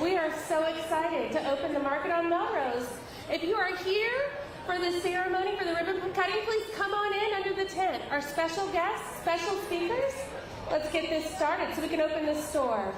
We are so excited to open the market on Melrose. If you are here for the ceremony, for the ribbon cutting, please come on in under the tent. Our special guests, special speakers, let's get this started so we can open this store.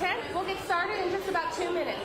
tent. We'll get started in just about 2 minutes.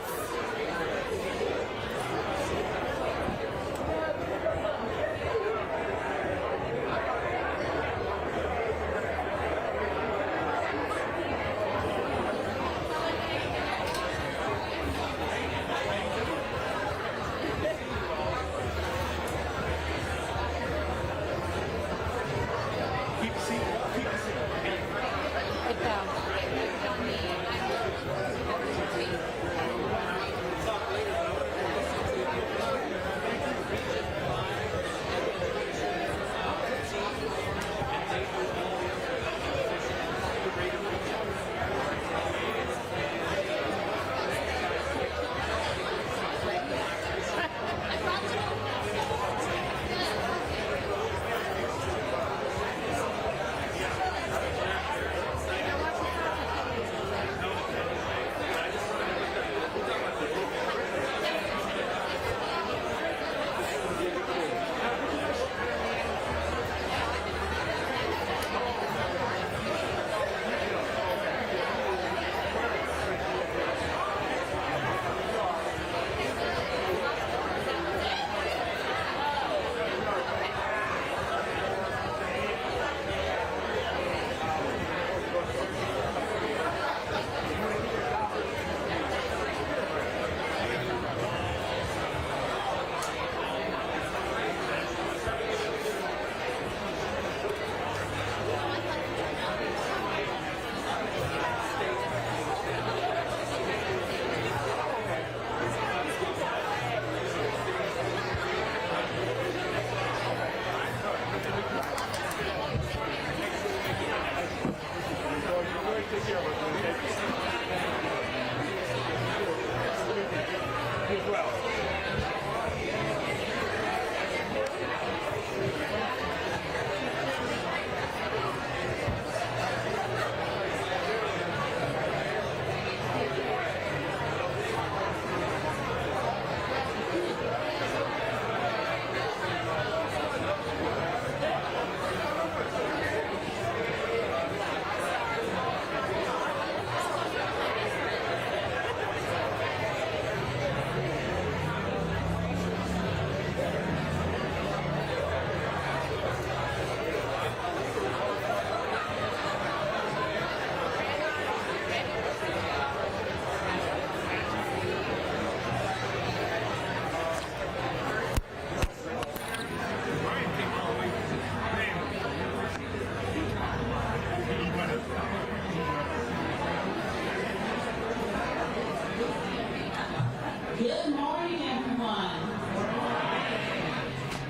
Good morning, everyone.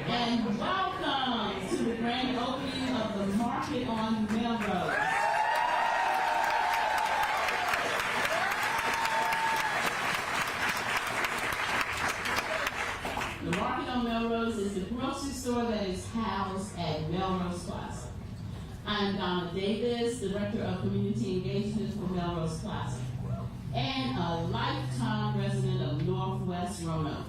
And welcome to the grand opening of the Market on Melrose. The Market on Melrose is the grocery store that is housed at Melrose Plaza. I'm Donna Davis, Director of Community Engagement for Melrose Plaza, and a lifetime resident of Northwest Roanoke.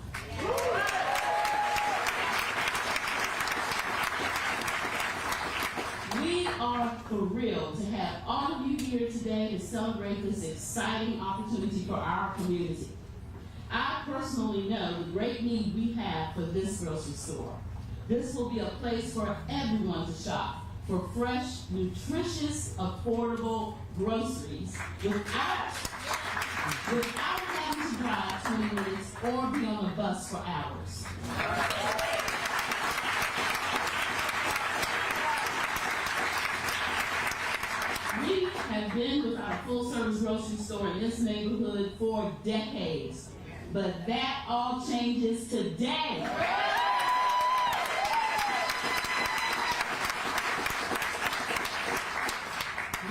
We are thrilled to have all of you here today to celebrate this exciting opportunity for our community. I personally know the great need we have for this grocery store. This will be a place for everyone to shop for fresh, nutritious, affordable groceries without having to drive 20 minutes or be on a bus for hours. We have been with our full-service grocery store in this neighborhood for decades, but that all changes today.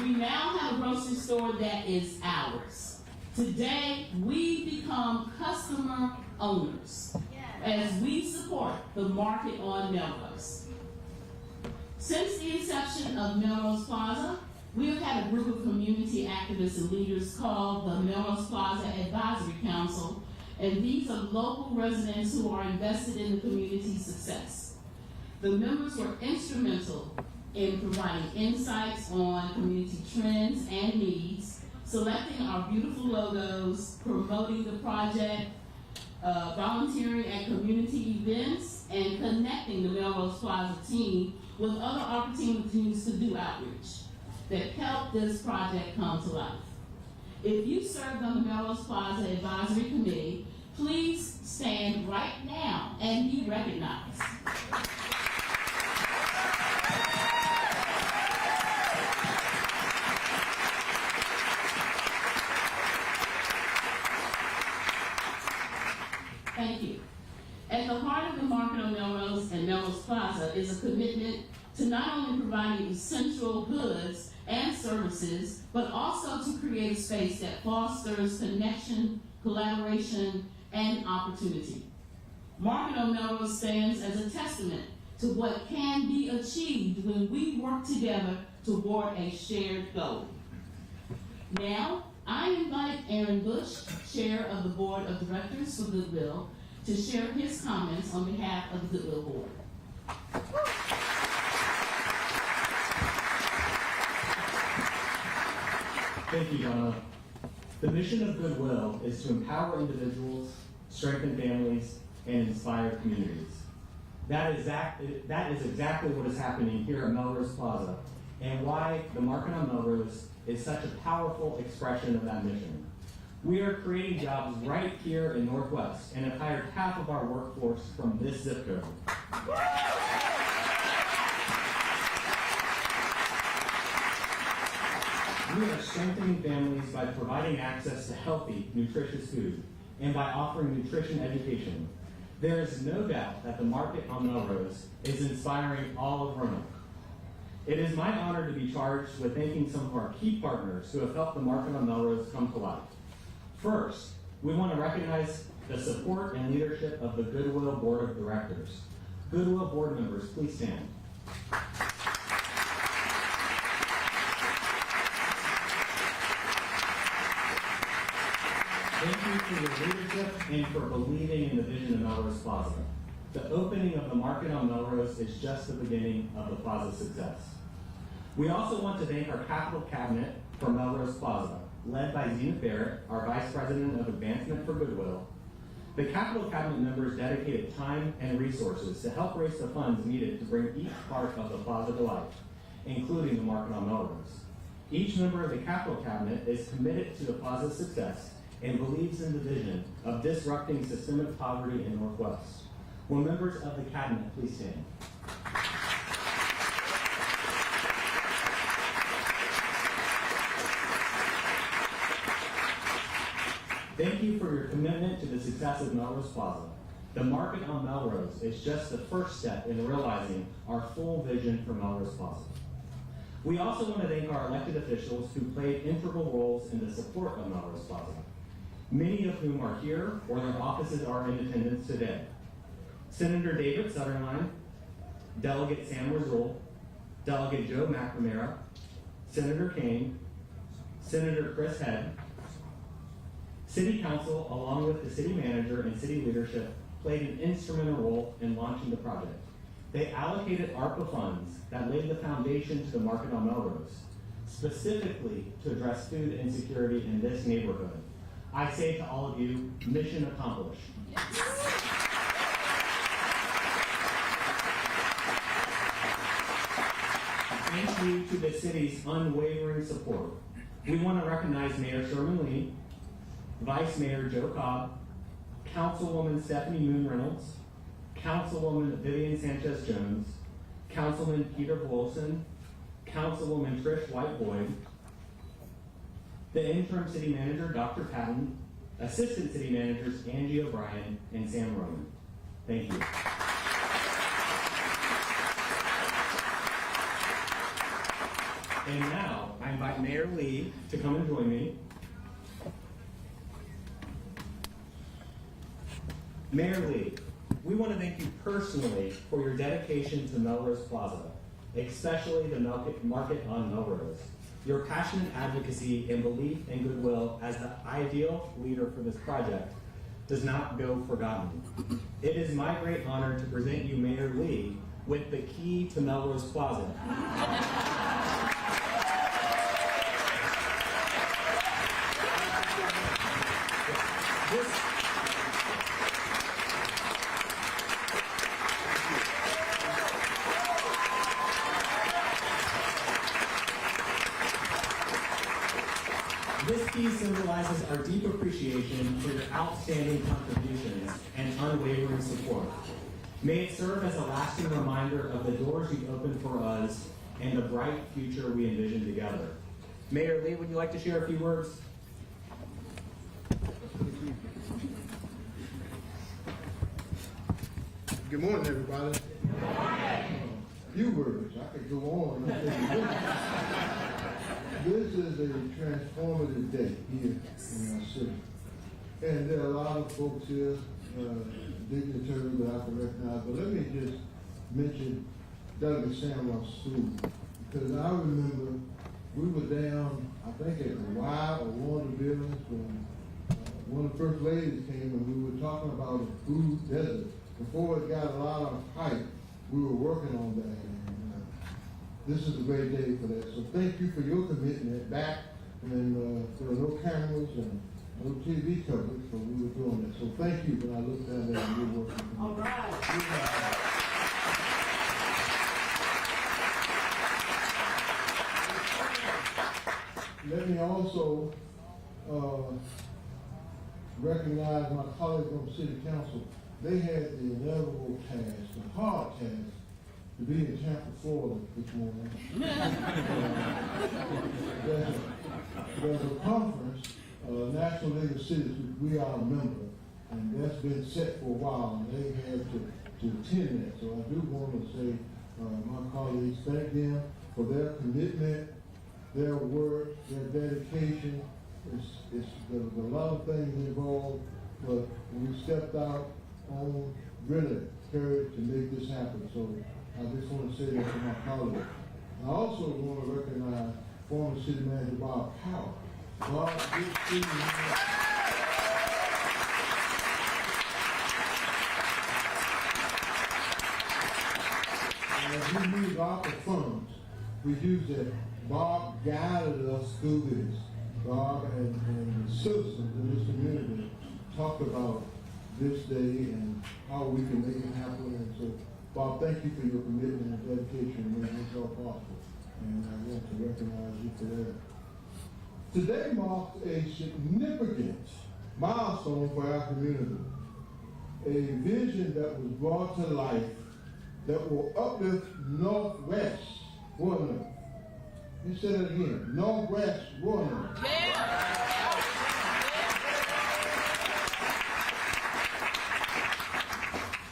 We now have a grocery store that is ours. Today, we become customer owners as we support the Market on Melrose. Since the inception of Melrose Plaza, we have had a group of community activists and leaders called the Melrose Plaza Advisory Council, and these are local residents who are invested in the community's success. The members were instrumental in providing insights on community trends and needs, selecting our beautiful logos, promoting the project, volunteering at community events, and connecting the Melrose Plaza team with other opportunities to do outreach that help this project come to life. If you served on the Melrose Plaza Advisory Committee, please stand right now and be recognized. Thank you. At the heart of the Market on Melrose and Melrose Plaza is a commitment to not only providing essential goods and services, but also to create a space that fosters connection, collaboration, and opportunity. Market on Melrose stands as a testament to what can be achieved when we work together toward a shared goal. Now, I invite Aaron Bush, Chair of the Board of Directors for Goodwill, to share his comments on behalf of the Goodwill Board. Thank you, Donna. The mission of Goodwill is to empower individuals, strengthen families, and inspire communities. That is exactly what is happening here at Melrose Plaza, and why the Market on Melrose is such a powerful expression of that mission. We are creating jobs right here in Northwest and have hired half of our workforce from this zip code. We are strengthening families by providing access to healthy, nutritious food and by offering nutrition education. There is no doubt that the Market on Melrose is inspiring all of Roanoke. It is my honor to be charged with thanking some of our key partners who have helped the Market on Melrose come to life. First, we want to recognize the support and leadership of the Goodwill Board of Directors. Goodwill board members, please stand. Thank you for your leadership and for believing in the vision of Melrose Plaza. The opening of the Market on Melrose is just the beginning of the Plaza's success. We also want to thank our Capital Cabinet for Melrose Plaza, led by Zena Barrett, our Vice President of Advancement for Goodwill. The Capital Cabinet members dedicated time and resources to help raise the funds needed to bring each part of the Plaza to life, including the Market on Melrose. Each member of the Capital Cabinet is committed to the Plaza's success and believes in the vision of disrupting systemic poverty in Northwest. Will members of the Cabinet please stand? Thank you for your commitment to the success of Melrose Plaza. The Market on Melrose is just the first step in realizing our full vision for Melrose Plaza. We also want to thank our elected officials who played integral roles in the support of Melrose Plaza, many of whom are here or their offices are in attendance today. Senator David Sutherland, Delegate Sam Rizul, Delegate Joe McNamara, Senator Kane, Senator Chris Head. City Council, along with the city manager and city leadership, played an instrumental role in launching the project. They allocated ARPA funds that laid the foundation to the Market on Melrose, specifically to address food insecurity in this neighborhood. I say to all of you, mission accomplished. Yes. Thank you to the city's unwavering support. We want to recognize Mayor Sherman Lee, Vice Mayor Joe Cobb, Councilwoman Stephanie Moon Reynolds, Councilwoman Vivian Sanchez Jones, Councilman Peter Wilson, Councilwoman Trish White Boyd, the interim city manager Dr. Patton, assistant city managers Angie O'Brien and Sam Roman. Thank you. And now I invite Mayor Lee to come and join me. Mayor Lee, we want to thank you personally for your dedication to Melrose Plaza, especially the Market on Melrose. Your passionate advocacy and belief in Goodwill as the ideal leader for this project does not go forgotten. It is my great honor to present you, Mayor Lee, with the key to Melrose Plaza. This piece symbolizes our deep appreciation for your outstanding contributions and unwavering support. May it serve as a lasting reminder of the doors you've opened for us and the bright future we envision together. Mayor Lee, would you like to share a few words? Good morning, everybody. Good morning. Few words. I could go on. This is a transformative day here in our city. And there are a lot of folks here, dignitaries that I can recognize, but let me just mention Douglas Samwell's school. Because I remember we were down, I think at the Y or one of the buildings when one of the first ladies came and we were talking about a food desert. Before it got a lot of hype, we were working on that. And this is a great day for that. So thank you for your commitment back. And there were no cameras and no TV coverage, so we were doing that. So thank you. When I looked down there and we were working. All right. Let me also recognize my colleagues on City Council. They had the inevitable task, the hard task, to be in Tampa, Florida this morning. There's a conference, National League of Cities, which we are a member, and that's been set for a while, and they had to attend that. So I do want to say, my colleagues, thank them for their commitment, their work, their dedication. There was a lot of things involved, but we stepped out on really courage to make this happen. So I just want to say that to my colleagues. I also want to recognize former City Manager Bob Powell. Bob, good seeing you. As we use ARPA funds, we use that. Bob guided us through this. Bob and the citizens in this community talked about this day and how we can make it happen. And so, Bob, thank you for your commitment and dedication to making this all possible. And I want to recognize you for that. Today marks a significant milestone for our community. A vision that was brought to life that will uplift Northwest Roanoke. You said it again, Northwest Roanoke.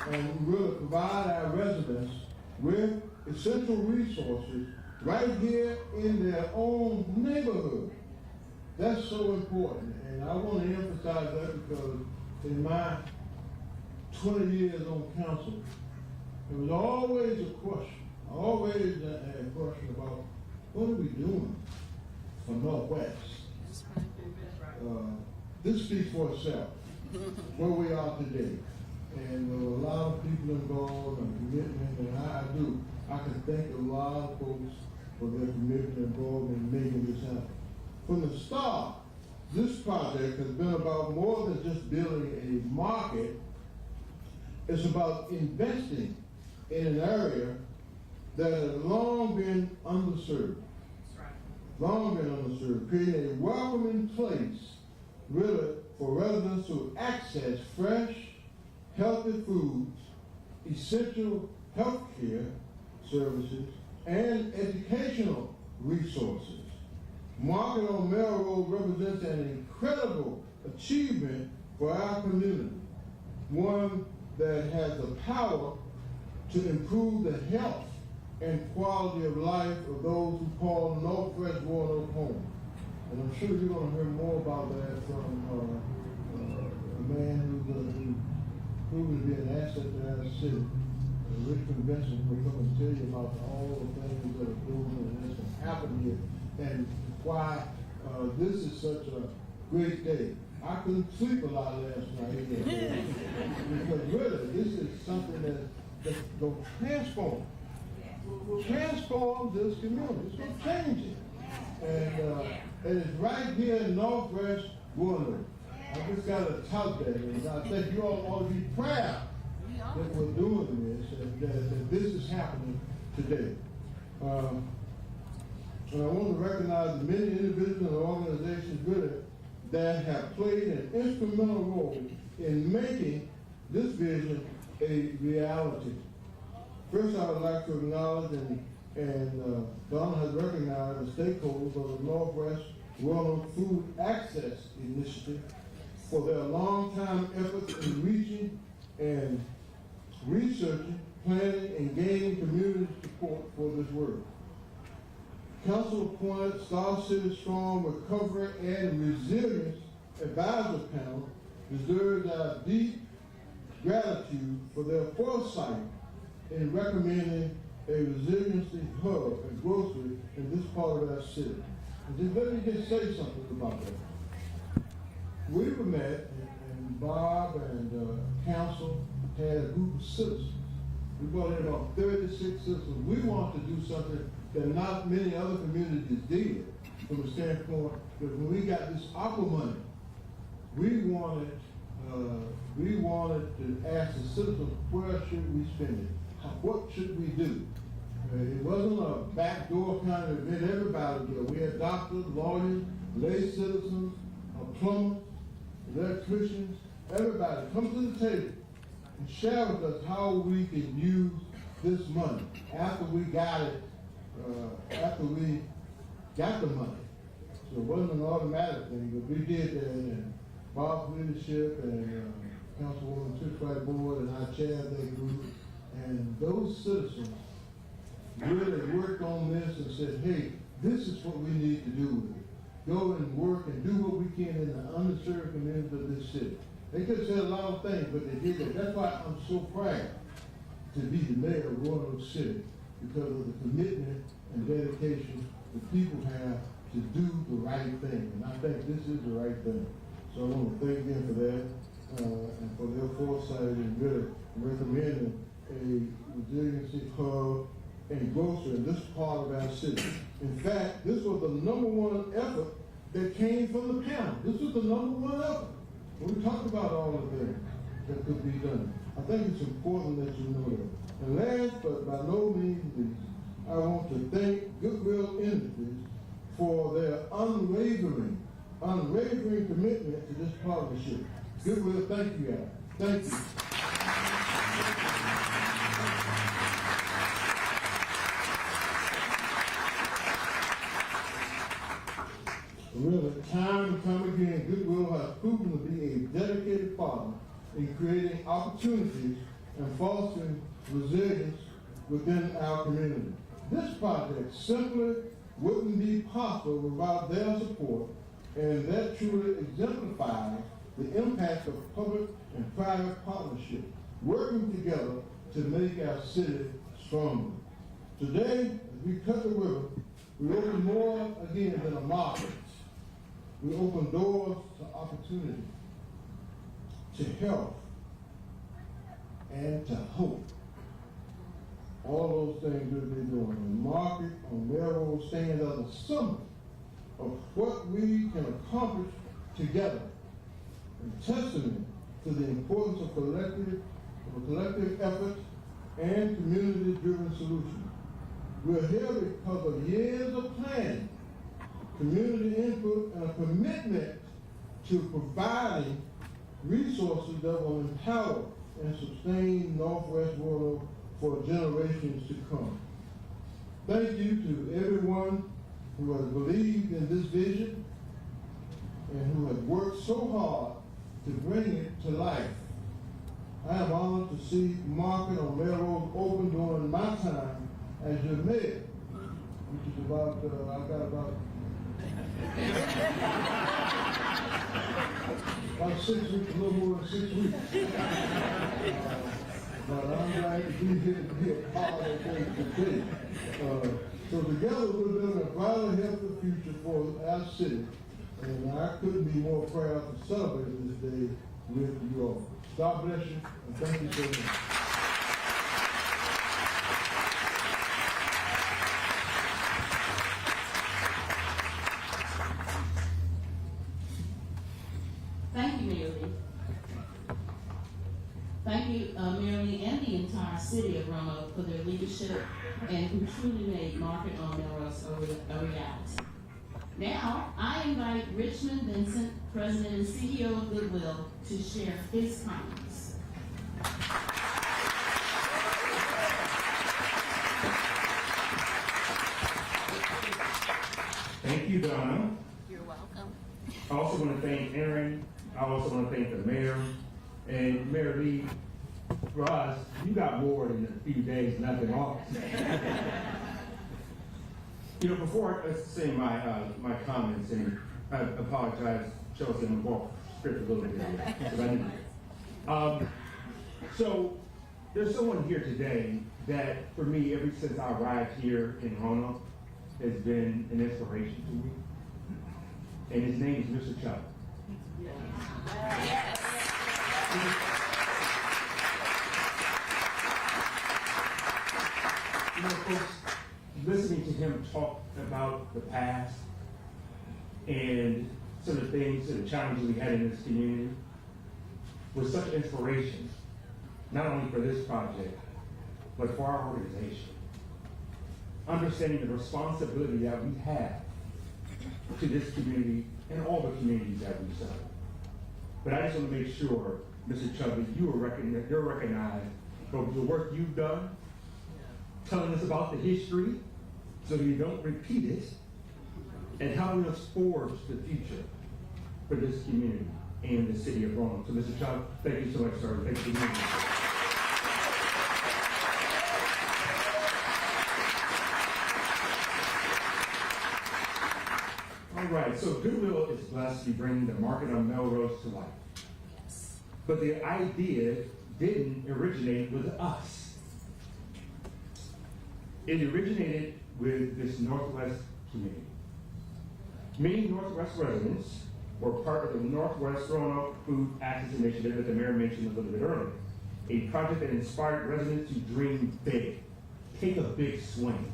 And we will provide our residents with essential resources right here in their own neighborhood. That's so important, and I want to emphasize that because in my 20 years on council, there was always a question about what are we doing for Northwest? This speaks for itself, where we are today. And there were a lot of people involved and commitment, and I can thank a lot of folks for their commitment involved in making this happen. From the start, this project has been about more than just building a market. It's about investing in an area that has long been underserved. Creating a welcoming place, really, for residents to access fresh, healthy foods, essential health care services, and educational resources. Market on Melrose represents an incredible achievement for our community, one that has the power to improve the health and quality of life of those who call Northwest Roanoke home. And I'm sure you're going to hear more about that from a man who's proven to be an asset to our city. Richmond Benson will come and tell you about all the things that are proven and that's going to happen here, and why this is such a great day. I couldn't sleep a lot last night because really this is something that's going to transform this community. It's going to change it. And it's right here in Northwest Roanoke. I just got to tout that, and I think you all ought to be proud that we're doing this, and that this is happening today. And I want to recognize the many individuals and organizations really that have played an instrumental role in making this vision a reality. First, I would like to acknowledge and Donna has recognized the stakeholders of the Northwest Rural Food Access Initiative for their long-time efforts in reaching and researching, planning, and gaining community support for this work. Council appointed Star City Strong Recovery and Resilience Advisor Panel deserves our deep gratitude for their foresight in recommending a resiliency hub and grocery in this part of our city. And just let me just say something about that. We were met, and Bob and council had a group of citizens. We brought in about 36 citizens. We wanted to do something that not many other communities did, from the standpoint that when we got this ARPA money, we wanted to ask the citizens, where should we spend it? What should we do? It wasn't a backdoor kind of event. Everybody did. We had doctors, lawyers, lay citizens, plumbers, electricians, everybody come to the table and share with us how we can use this money after we got it, after we got the money. So it wasn't an automatic thing, but we did that, and Bob's leadership and Councilwoman Tiffany Board and I chaired that group, and those citizens really worked on this and said, hey, this is what we need to do with it. Go and work and do what we can in the underserved communities of this city. They could have said a lot of things, but they did that. That's why I'm so proud to be the mayor of Roanoke City, because of the commitment and dedication the people have to do the right thing. And I think this is the right thing. So I want to thank them for that and for their foresight in really recommending a resiliency hub and grocery in this part of our city. In fact, this was the #1 effort that came from the panel. This was the #1 effort. When we talked about all the things that could be done, I think it's important that you know that. And last but by no means least, I want to thank Goodwill Industries for their unwavering commitment to this partnership. Goodwill, thank you, Al. Thank you. Really, time and time again, Goodwill has proven to be a dedicated partner in creating opportunities and fostering resilience within our community. This project simply wouldn't be possible without their support, and that truly exemplifies the impact of public and private partnership, working together to make our city stronger. Today, as we cut the river, we open more again than a market. We open doors to opportunity, to health, and to hope. All those things we'll be doing. The market on Melrose stands as a symbol of what we can accomplish together, and testament to the importance of collective effort and community-driven solutions. We're here because of years of planning, community input, and a commitment to providing resources that will empower and sustain Northwest Roanoke for generations to come. Thank you to everyone who has believed in this vision and who has worked so hard to bring it to life. I am honored to see Market on Melrose open during my time as your mayor, which is about, I got about 6 weeks, a little more than 6 weeks. But I'm glad to be here to be a part of things today. So together we're building a brighter, healthier future for our city. And I couldn't be more proud to celebrate this day with you all. God bless you, and thank you so much. Thank you, Mary Lee. Thank you, Mary Lee, and the entire city of Roanoke for their leadership and who truly made Market on Melrose a reality. Now, I invite Richmond Vincent, President and CEO of Goodwill, to share his comments. Thank you, Donna. You're welcome. I also want to thank Aaron. I also want to thank the mayor. And Mayor Lee, for us, you got more than a few days, nothing off. You know, before I say my comments, and I apologize, Chelsea, I'm going to walk script a little bit here, because I didn't. So, there's someone here today that, for me, ever since I arrived here in Roanoke, has been an inspiration to me. And his name is Mr. Chuck. You know, folks, listening to him talk about the past and some of the things and the challenges we had in this community was such inspiration, not only for this project, but for our organization. Understanding the responsibility that we have to this community and all the communities that we serve. But I just want to make sure, Mr. Chubb, that you're recognized for the work you've done, telling us about the history so you don't repeat it, and helping us forge the future for this community and the city of Roanoke. So, Mr. Chubb, thank you so much, sir. Thank you for being here. All right, so Goodwill is blessed to be bringing the Market on Melrose to life. But the idea didn't originate with us. It originated with this Northwest community. Many Northwest residents were part of the Northwest Roanoke Food Access Initiative that the mayor mentioned a little bit earlier, a project that inspired residents to dream big, take a big swing.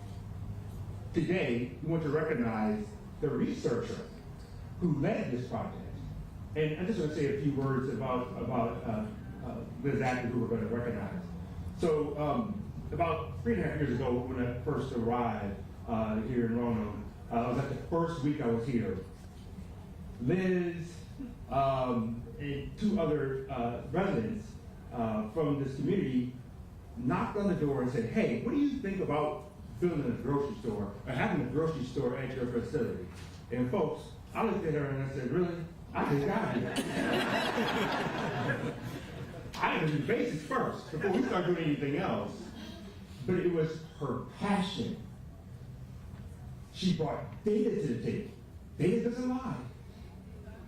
Today, we want to recognize the researcher who led this project. And I just want to say a few words about exactly who we're going to recognize. So about 3.5 years ago, when I first arrived here in Roanoke, it was like the first week I was here. Liz and two other residents from this community knocked on the door and said, hey, what do you think about building a grocery store or having a grocery store at your facility? And folks, I looked at her and I said, really? I just got here. I had to do the basics first before we start doing anything else. But it was her passion. She brought data to the table. Data doesn't lie.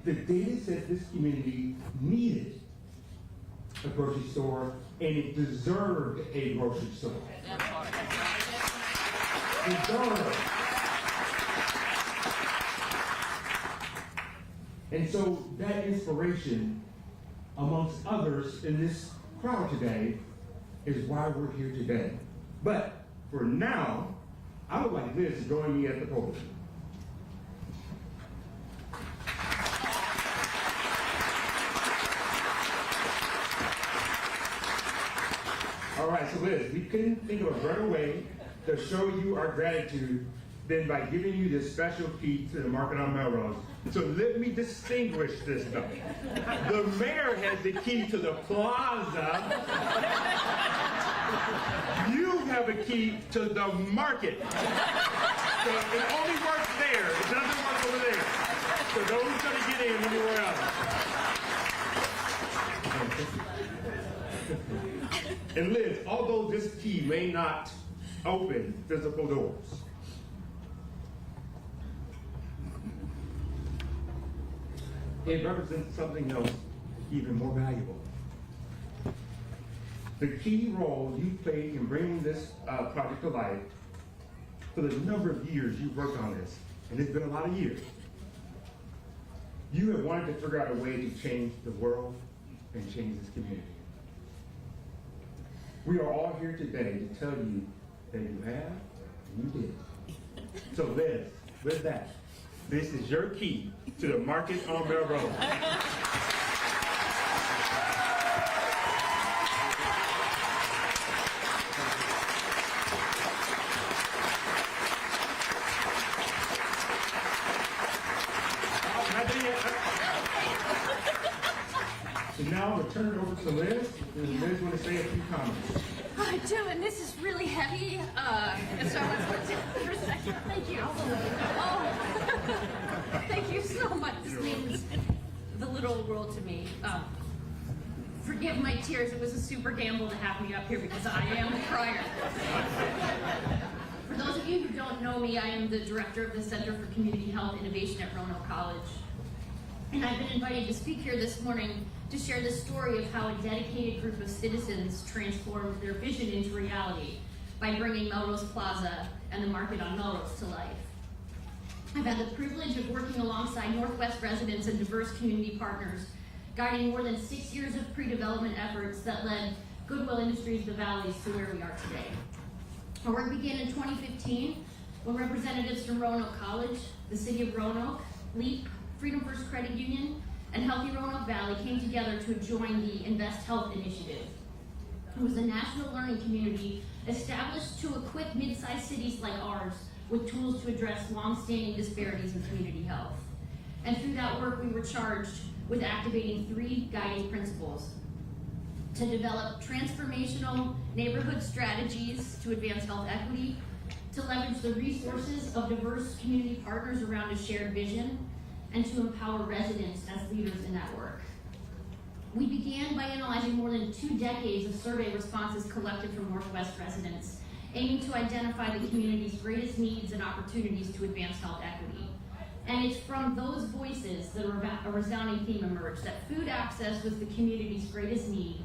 The data said this community needed a grocery store and it deserved a grocery store. Deserved. And so that inspiration, amongst others in this crowd today, is why we're here today. But for now, I would like Liz to join me at the podium. All right, so Liz, we couldn't think of a better way to show you our gratitude than by giving you this special key to the Market on Melrose. So let me distinguish this though. The mayor has the key to the plaza. You have a key to the market. So it only works there. It doesn't work over there. So don't try to get in anywhere else. And Liz, although this key may not open physical doors, it represents something else even more valuable. The key role you played in bringing this project to life for the number of years you've worked on this, and it's been a lot of years. You have wanted to figure out a way to change the world and change this community. We are all here today to tell you that you have and you did. So Liz, with that, this is your key to the Market on Melrose. turn it over to Liz. And Liz want to say a few comments. Gentlemen, this is really heavy, and so I want to put it down for a second. Thank you. Oh, thank you so much. This means the little world to me. Forgive my tears. It was a super gamble to have me up here because I am a crier. For those of you who don't know me, I am the director of the Center for Community Health Innovation at Roanoke College. And I've been invited to speak here this morning to share the story of how a dedicated group of citizens transformed their vision into reality by bringing Melrose Plaza and the market on Melrose to life. I've had the privilege of working alongside Northwest residents and diverse community partners, guiding more than 6 years of pre-development efforts that led Goodwill Industries of the Valleys to where we are today. Our work began in 2015 when representatives from Roanoke College, the City of Roanoke, LEAP, Freedom First Credit Union, and Healthy Roanoke Valley came together to join the Invest Health initiative. It was a national learning community established to equip mid-sized cities like ours with tools to address long-standing disparities in community health. And through that work, we were charged with activating 3 guiding principles: to develop transformational neighborhood strategies to advance health equity, to leverage the resources of diverse community partners around a shared vision, and to empower residents as leaders in that work. We began by analyzing more than 2 decades of survey responses collected from Northwest residents, aiming to identify the community's greatest needs and opportunities to advance health equity. And it's from those voices that a resounding theme emerged, that food access was the community's greatest need,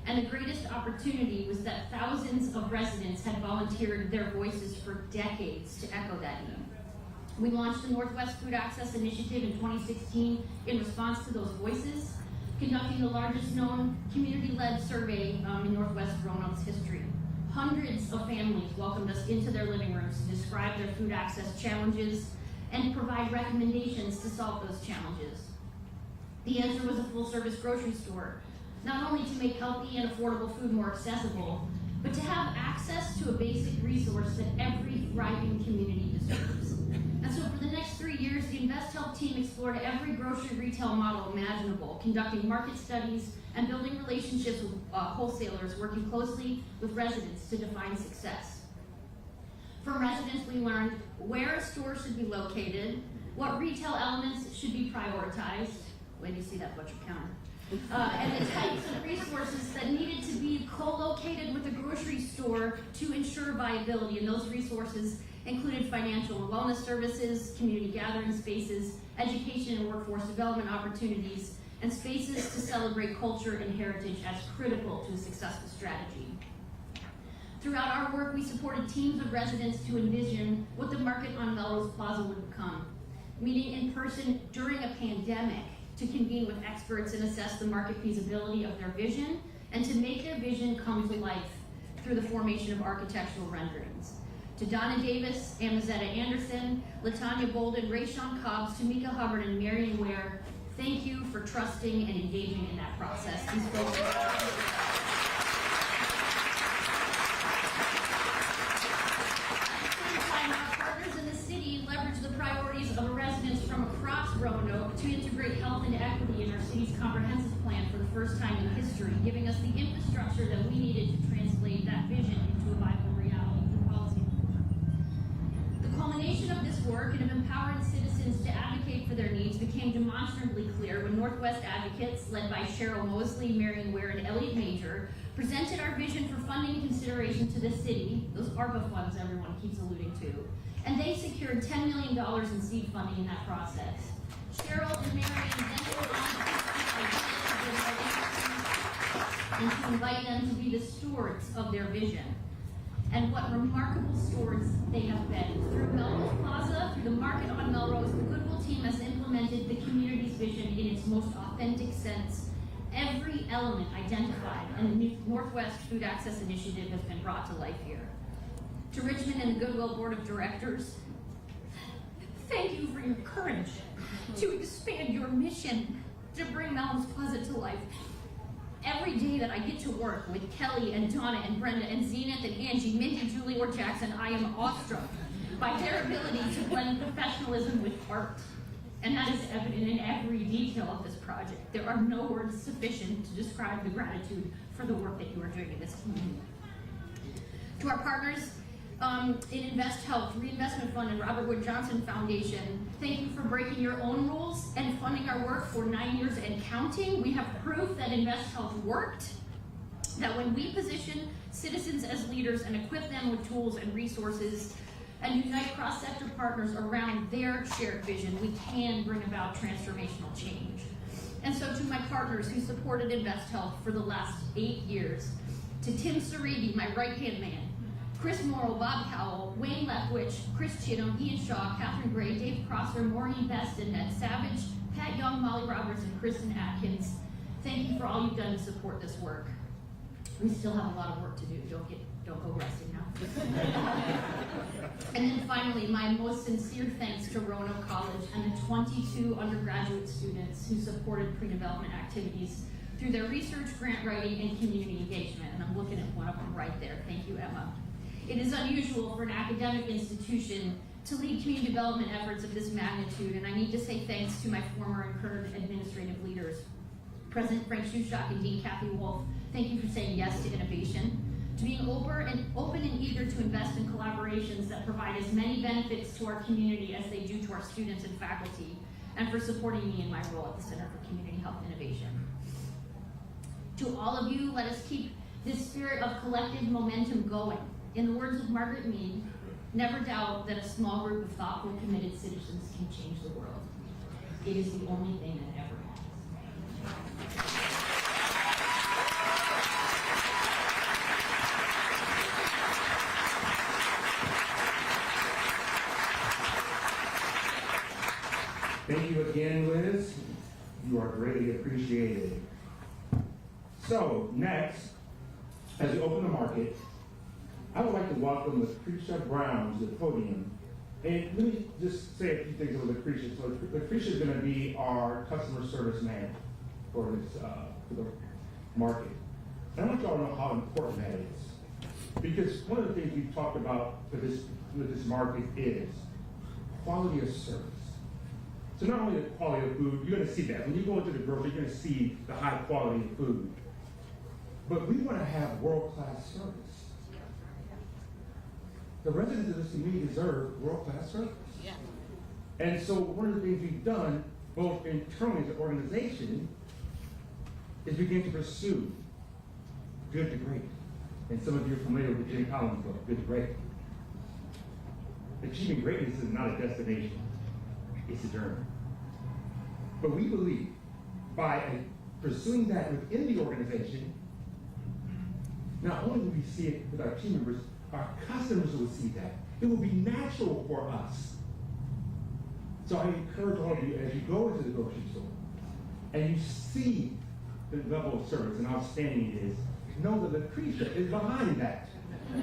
and the greatest opportunity was that thousands of residents had volunteered their voices for decades to echo that need. We launched the Northwest Food Access Initiative in 2016 in response to those voices, conducting the largest known community-led survey in Northwest Roanoke's history. Hundreds of families welcomed us into their living rooms to describe their food access challenges and provide recommendations to solve those challenges. The answer was a full-service grocery store, not only to make healthy and affordable food more accessible, but to have access to a basic resource that every thriving community deserves. And so for the next 3 years, the Invest Health team explored every grocery retail model imaginable, conducting market studies and building relationships with wholesalers, working closely with residents to define success. From residents, we learned where a store should be located, what retail elements should be prioritized, when you see that butcher counter, and the types of resources that needed to be co-located with a grocery store to ensure viability. And those resources included financial and wellness services, community gathering spaces, education and workforce development opportunities, and spaces to celebrate culture and heritage as critical to a successful strategy. Throughout our work, we supported teams of residents to envision what the market on Melrose Plaza would become, meeting in person during a pandemic to convene with experts and assess the market feasibility of their vision, and to make their vision come to life through the formation of architectural renderings. To Donna Davis, Amazetta Anderson, Latanya Bolden, Rayshawn Cobbs, Tamika Hubbard, and Marion Ware, thank you for trusting and engaging in that process. These folks our partners in the city leverage the priorities of residents from across Roanoke to integrate health and equity in our city's comprehensive plan for the first time in history, giving us the infrastructure that we needed to translate that vision into a viable reality through policy. The culmination of this work and of empowering citizens to advocate for their needs became demonstrably clear when Northwest advocates, led by Cheryl Mosley, Marion Ware, and Elliot Major, presented our vision for funding consideration to the city, those ARPA funds everyone keeps alluding to, and they secured $10 million in seed funding in that process. Cheryl and Marion then went on to invite them to be the stewards of their vision. And what remarkable stewards they have been. Through Melrose Plaza, through the market on Melrose, the Goodwill team has implemented the community's vision in its most authentic sense. Every element identified in the Northwest Food Access Initiative has been brought to life here. To Richmond and the Goodwill Board of Directors, thank you for your courage to expand your mission to bring Melrose Plaza to life. Every day that I get to work with Kelly and Donna and Brenda and Zenith and Angie, Mindy, Julie, or Jackson, I am awestruck by their ability to blend professionalism with art And that is evident in every detail of this project. There are no words sufficient to describe the gratitude for the work that you are doing in this community. To our partners in Invest Health, Reinvestment Fund, and Robert Wood Johnson Foundation, thank you for breaking your own rules and funding our work for 9 years and counting. We have proof that Invest Health worked, that when we position citizens as leaders and equip them with tools and resources and unite cross-sector partners around their shared vision, we can bring about transformational change. And so to my partners who supported Invest Health for the last 8 years, to Tim Saribi, my right-hand man, Chris Morrow, Bob Cowell, Wayne Leftwich, Chris Chittum, Ian Shaw, Catherine Gray, Dave Prosser, Maureen Best, and Ned Savage, Pat Young, Molly Roberts, and Kristen Atkins, thank you for all you've done to support this work. We still have a lot of work to do. Don't go resting now. And then finally, my most sincere thanks to Roanoke College and the 22 undergraduate students who supported pre-development activities through their research, grant writing, and community engagement. And I'm looking at one of them right there. Thank you, Emma. It is unusual for an academic institution to lead community development efforts of this magnitude, and I need to say thanks to my former and current administrative leaders, President Frank Shushak and Dean Kathy Wolf. Thank you for saying yes to innovation, to being open and eager to invest in collaborations that provide as many benefits to our community as they do to our students and faculty, and for supporting me in my role at the Center for Community Health Innovation. To all of you, let us keep this spirit of collective momentum going. In the words of Margaret Mead, never doubt that a small group of thoughtful, committed citizens can change the world. It is the only thing that ever happens. Thank you again, Liz. You are greatly appreciated. So, next, as we open the market, I would like to welcome Lucretia Brown to the podium. And let me just say a few things about Lucretia. So Lucretia is going to be our customer service manager for the market. And I want y'all to know how important that is. Because one of the things we've talked about with this market is quality of service. So not only the quality of food, you're going to see that. When you go into the grocery, you're going to see the high quality of food. But we want to have world-class service. The residents of this community deserve world-class service. Yeah. And so one of the things we've done, both internally as an organization, is begin to pursue good to great. And some of you are familiar with the Jim Collins book, Good to Great. Achieving greatness is not a destination, it's a journey. But we believe by pursuing that within the organization, not only will we see it with our team members, our customers will see that. It will be natural for us. So I encourage all of you, as you go into the grocery store and you see the level of service and how outstanding it is, know that Lucretia is behind that. Good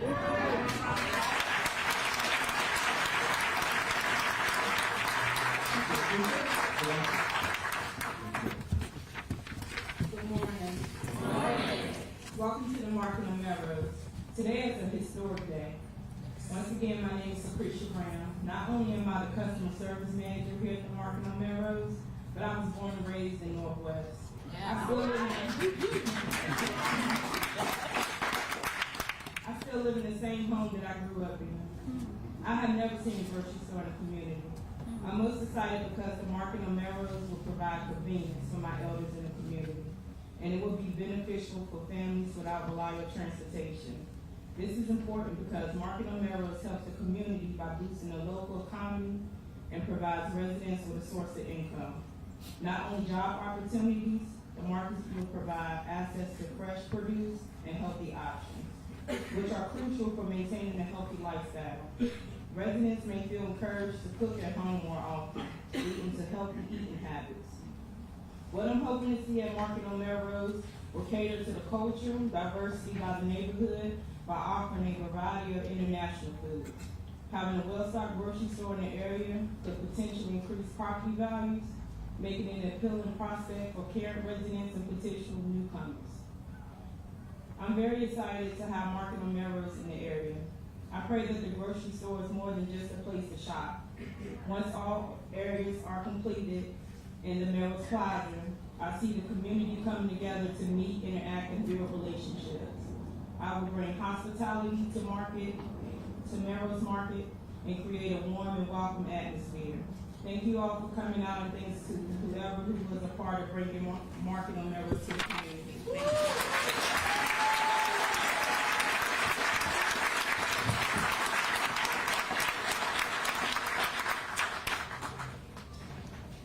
morning. Good morning. Welcome to the Market on Melrose. Today is a historic day. Once again, my name is Lucretia Brown. Not only am I the customer service manager here at the Market on Melrose, but I was born and raised in Northwest. I still live in the same home that I grew up in. I have never seen a grocery store in the community. I'm most excited because the Market on Melrose will provide convenience for my elders in the community, and it will be beneficial for families without reliable transportation. This is important because Market on Melrose helps the community by boosting the local economy and provides residents with a source of income. Not only job opportunities, the market will provide access to fresh produce and healthy options, which are crucial for maintaining a healthy lifestyle. Residents may feel encouraged to cook at home more often, leading to healthy eating habits. What I'm hoping to see at Market on Melrose will cater to the culture, diversity by the neighborhood by offering a variety of international foods. Having a well-stocked grocery store in the area could potentially increase property values, making it an appealing prospect for current residents and potential newcomers. I'm very excited to have Market on Melrose in the area. I pray that the grocery store is more than just a place to shop. Once all areas are completed in the Melrose Plaza, I see the community coming together to meet, interact, and build relationships. I will bring hospitality to Melrose Market, and create a warm and welcome atmosphere. Thank you all for coming out, and thanks to whoever who was a part of bringing Market on Melrose to the community. Thank you.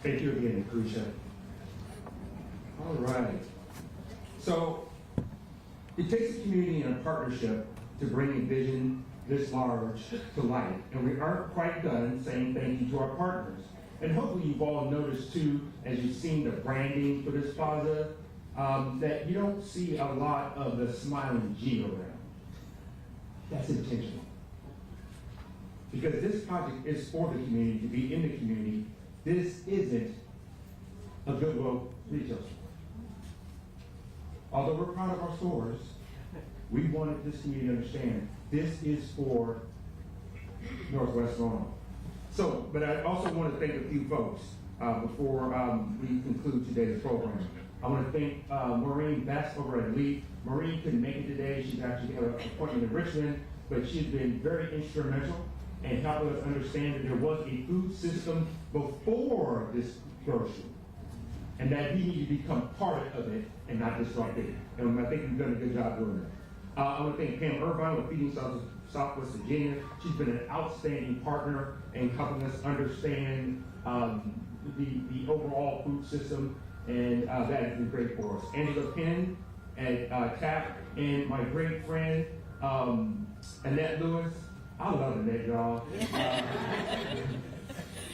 Thank you again, Crucia. All right. So it takes a community and a partnership to bring a vision this large to life. And we aren't quite done saying thank you to our partners. And hopefully you've all noticed too, as you've seen the branding for this plaza, that you don't see a lot of the smiling G around. That's intentional. Because this project is for the community, to be in the community. This isn't a Goodwill retail store. Although we're proud of our stores, we wanted this community to understand this is for Northwest Roanoke. So, but I also want to thank a few folks before we conclude today's program. I want to thank Maureen Best over at Elite. Maureen couldn't make it today. She's actually had an appointment in Richmond, but she's been very instrumental in helping us understand that there was a food system before this grocery, and that we need to become part of it and not disrupt it. And I think we've done a good job doing that. I want to thank Pam Irvine with Feeding Southwest Virginia. She's been an outstanding partner in helping us understand the overall food system, and that has been great for us. Angela Penn at TAP, and my great friend Annette Lewis. I love Annette, y'all.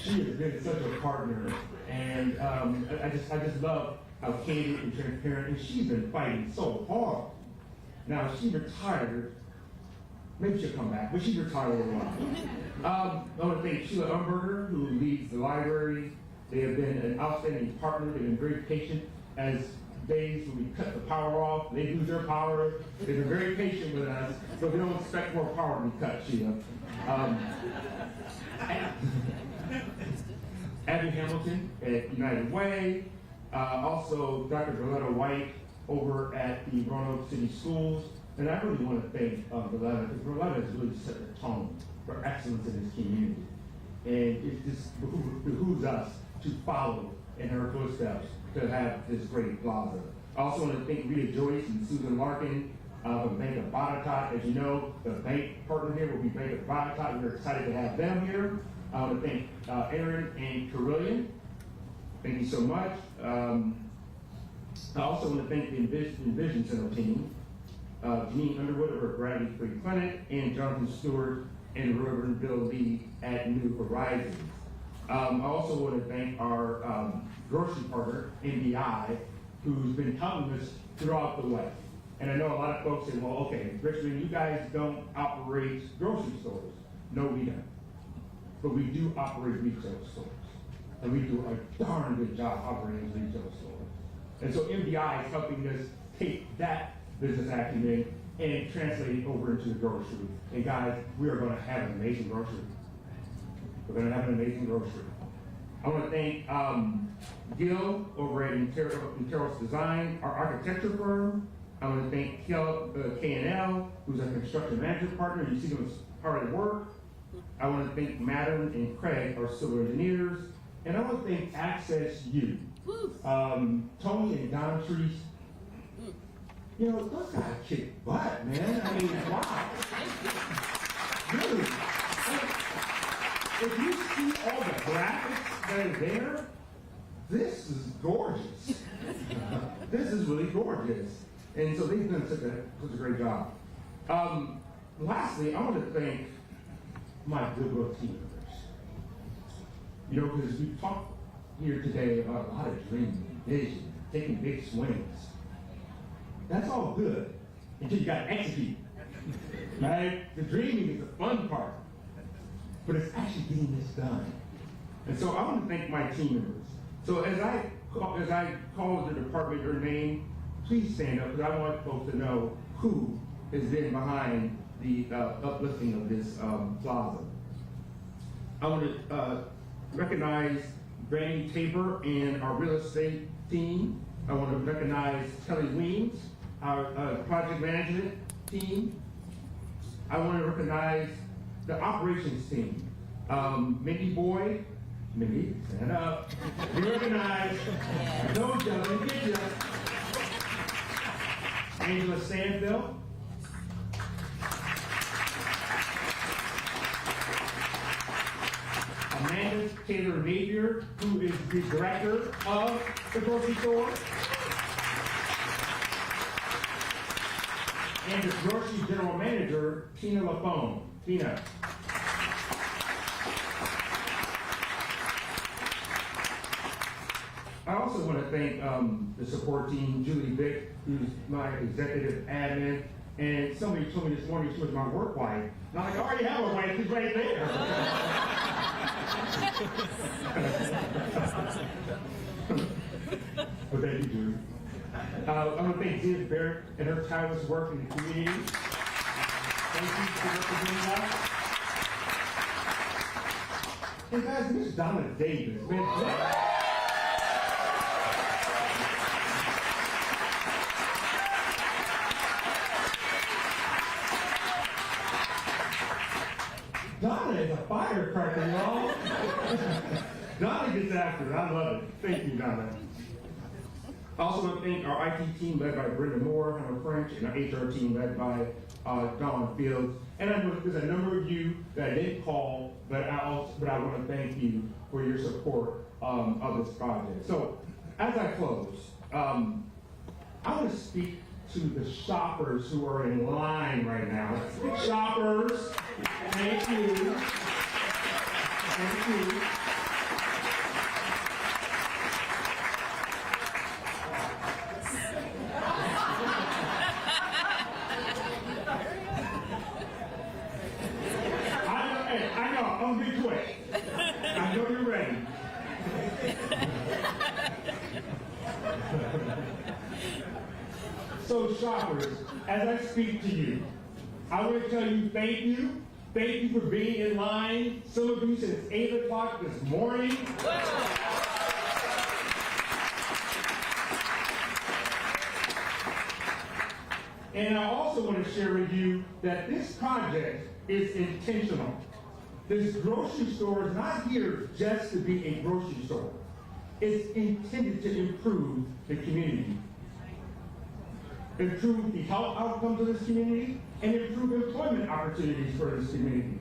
She has been such a partner, and I just love how candid and transparent, and she's been fighting so hard. Now, she retired. Maybe she'll come back, but she's retired a while. I want to thank Sheila Umberger, who leads the library. They have been an outstanding partner. They've been very patient as days when we cut the power off, they lose their power. They've been very patient with us, so we don't expect more power to be cut, Sheila. Abby Hamilton at United Way. Also, Dr. Valletta White over at the Roanoke City Schools. And I really want to thank Valletta, because Valletta has really set the tone for excellence in this community. And it just behooves us to follow in her footsteps to have this great plaza. I also want to thank Rita Joyce and Susan Larkin of Bank of Botetourt. As you know, the bank partner here will be Bank of Botetourt. We're excited to have them here. I want to thank Aaron and Carillion. Thank you so much. I also want to thank the Envision Center team, Janine Underwood over at Bradley Free Clinic, and Jonathan Stewart and Reverend Bill Lee at New Horizons. I also want to thank our grocery partner, NBI, who's been helping us throughout the way. And I know a lot of folks say, well, okay, Richmond, you guys don't operate grocery stores. No, we don't. But we do operate retail stores. And we do a darn good job operating retail stores. And so NBI is helping us take that business acumen and translate it over into the grocery. And guys, we are going to have an amazing grocery. We're going to have an amazing grocery. I want to thank Gil over at Interos Design, our architecture firm. I want to thank K&L, who's our construction management partner. You see them as hard at work. I want to thank Madeline and Craig, our civil engineers. And I want to thank Access U. Tony and Don Treese. You know, those guys kick butt, man. I mean, wow. Really. If you see all the graphics that are there, this is gorgeous. This is really gorgeous. And so they've done such a great job. Lastly, I want to thank my Goodwill team members. You know, because we talked here today about a lot of dreaming, vision, taking big swings. That's all good until you got to execute. Right? The dreaming is the fun part. But it's actually getting this done. And so I want to thank my team members. So as I call the department your name, please stand up, because I want folks to know who has been behind the uplifting of this plaza. I want to recognize Granny Tabor and our real estate team. I want to recognize Kelly Weems, our project management team. I want to recognize the operations team. Mindy Boyd, Mindy, stand up. We recognize, don't jump, get you. Angela Stanfield. Amanda Taylor Napier, who is the director of the grocery store. And the grocery general manager, Tina LaFone. Tina. I also want to thank the support team, Julie Vick, who's my executive admin, and somebody told me this morning she was my work wife. And I'm like, I already have a wife, she's right there. Well, thank you, Julie. I want to thank Sid Barrett and her tireless work in the community. Thank you for representing us. And guys, Miss Donna Davis, man. Donna is a firecracker, y'all. Donna gets after it. I love it. Thank you, Donna. I also want to thank our IT team led by Brenda Moore, Hannah French, and our HR team led by Dawn Fields. And I know there's a number of you that I didn't call, but I want to thank you for your support of this project. So, as I close, I want to speak to the shoppers who are in line right now. Shoppers, thank you. Thank you. I know, I'm gonna be quick. I know you're ready. So shoppers, as I speak to you, I want to tell you thank you. Thank you for being in line. Some of you since 8 o'clock this morning. And I also want to share with you that this project is intentional. This grocery store is not here just to be a grocery store. It's intended to improve the community. Improve the health outcomes of this community, and improve employment opportunities for this community.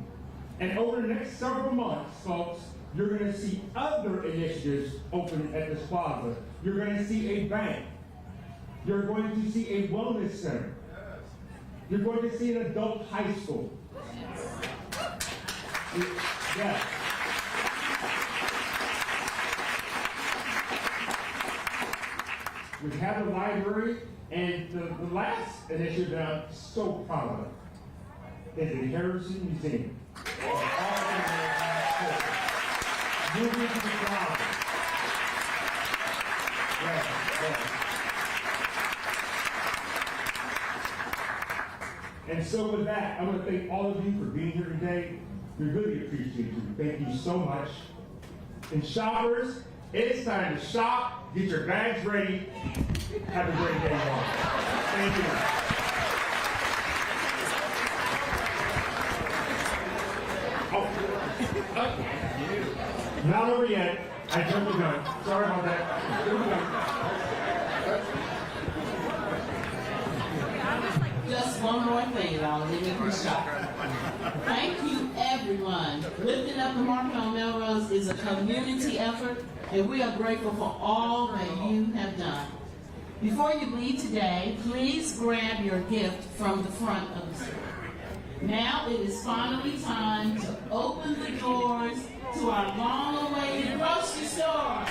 And over the next several months, folks, you're going to see other initiatives open at this plaza. You're going to see a bank. You're going to see a wellness center. You're going to see an adult high school. Yes. We have a library, and the last initiative that I'm so proud of is the Harrison Museum. Moving to the plaza. Yes, yes. And so with that, I want to thank all of you for being here today. We really appreciate you. Thank you so much. And shoppers, it's time to shop, get your bags ready. Have a great day, y'all. Thank you. Oh, not over yet. I jumped the gun. Sorry about that. Here we go. Just one more thing, y'all, and then we can shop. Thank you, everyone. Lifting up the market on Melrose is a community effort, and we are grateful for all that you have done. Before you leave today, please grab your gift from the front of the store. Now it is finally time to open the doors to our long-awaited grocery store.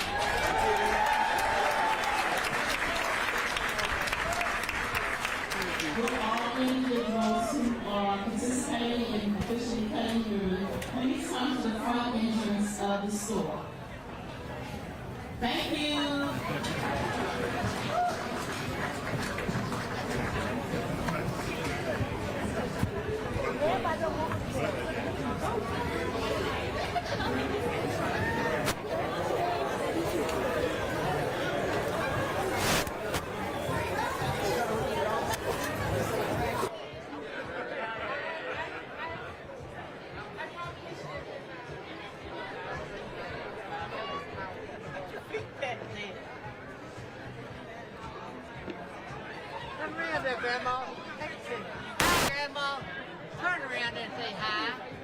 For all individuals who are participating in officially cutting through, please come to the front entrance of the store. Thank you. Grandma. Hi, Grandma. Turn around and say hi.